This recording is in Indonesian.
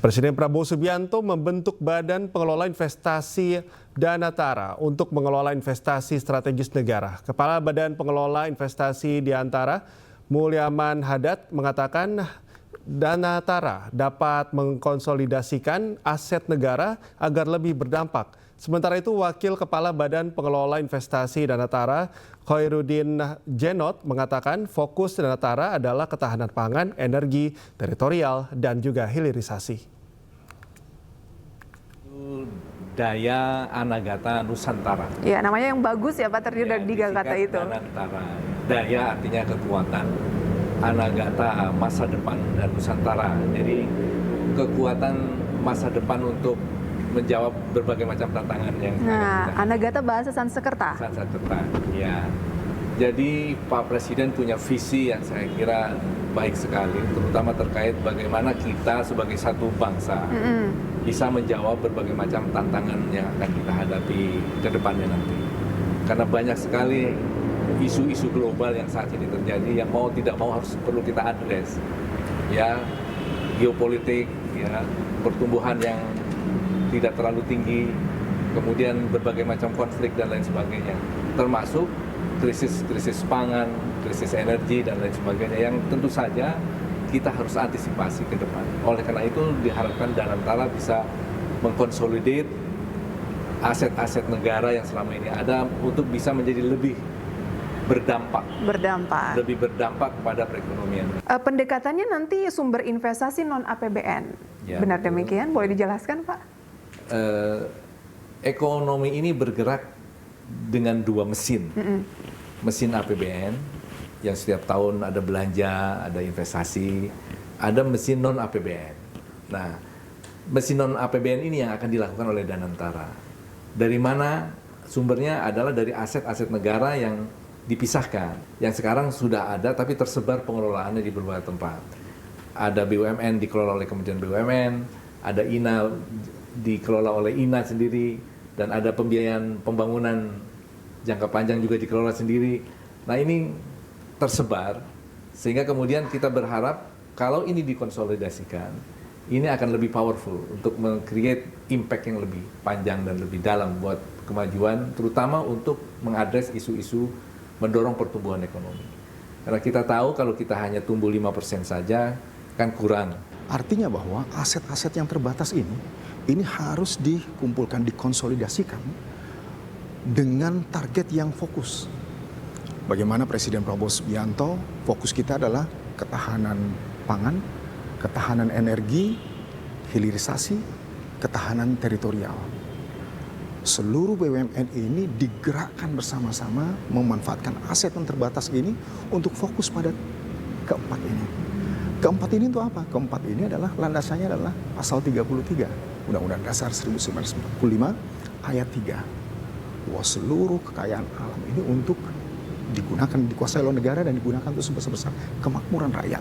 Presiden Prabowo Subianto membentuk Badan Pengelola Investasi Danatara untuk mengelola investasi strategis negara. Kepala Badan Pengelola Investasi Danatara, Mulyaman Hadad, mengatakan Danatara dapat mengkonsolidasikan aset negara agar lebih berdampak. Sementara itu, Wakil Kepala Badan Pengelola Investasi Danatara, Khairuddin Jenot, mengatakan fokus Danatara adalah ketahanan pangan, energi, teritorial, dan juga hilirisasi. Daya Anagata Nusantara. Ya, namanya yang bagus ya Pak, terdiri dari tiga kata itu. Danantara. Daya artinya kekuatan, Anagata masa depan, dan Nusantara. Jadi kekuatan masa depan untuk menjawab berbagai macam tantangan yang Anagata bahasa Sanskerta. Sanskerta, ya. Jadi Pak Presiden punya visi yang saya kira baik sekali, terutama terkait bagaimana kita sebagai satu bangsa bisa menjawab berbagai macam tantangan yang akan kita hadapi ke depannya nanti. Karena banyak sekali isu-isu global yang saat ini terjadi yang mau tidak mau harus perlu kita address. Ya, geopolitik, ya, pertumbuhan yang tidak terlalu tinggi, kemudian berbagai macam konflik dan lain sebagainya, termasuk krisis pangan, krisis energi dan lain sebagainya yang tentu saja kita harus antisipasi ke depan. Oleh karena itu diharapkan Danantara bisa mengkonsolidate aset-aset negara yang selama ini ada untuk bisa menjadi lebih berdampak pada perekonomian. Pendekatannya nanti sumber investasi non APBN, ya, benar demikian? Boleh dijelaskan Pak? Ekonomi ini bergerak dengan dua mesin. Mesin APBN yang setiap tahun ada belanja, ada investasi, ada mesin non APBN. Nah, mesin non APBN ini yang akan dilakukan oleh Danantara. Dari mana sumbernya? Adalah dari aset-aset negara yang dipisahkan, yang sekarang sudah ada tapi tersebar pengelolaannya di berbagai tempat. Ada BUMN dikelola oleh Kementerian BUMN, ada INA dikelola oleh INA sendiri, dan ada pembiayaan pembangunan jangka panjang juga dikelola sendiri. Nah, ini tersebar sehingga kemudian kita berharap kalau ini dikonsolidasikan, ini akan lebih powerful untuk meng-create impact yang lebih panjang dan lebih dalam buat kemajuan, terutama untuk mengadres isu-isu mendorong pertumbuhan ekonomi. Karena kita tahu kalau kita hanya tumbuh 5% saja kan kurang. Artinya bahwa aset-aset yang terbatas ini harus dikumpulkan, dikonsolidasikan dengan target yang fokus. Bagaimana Presiden Prabowo Subianto, fokus kita adalah ketahanan pangan, ketahanan energi, hilirisasi, ketahanan teritorial. Seluruh BUMN ini digerakkan bersama-sama memanfaatkan aset yang terbatas ini untuk fokus pada keempat ini. Keempat ini untuk apa? Keempat ini adalah landasannya adalah pasal 33 Undang-Undang Dasar 1945 ayat 3. Bahwa seluruh kekayaan alam ini untuk digunakan, dikuasai oleh negara dan digunakan untuk sebesar-besar kemakmuran rakyat.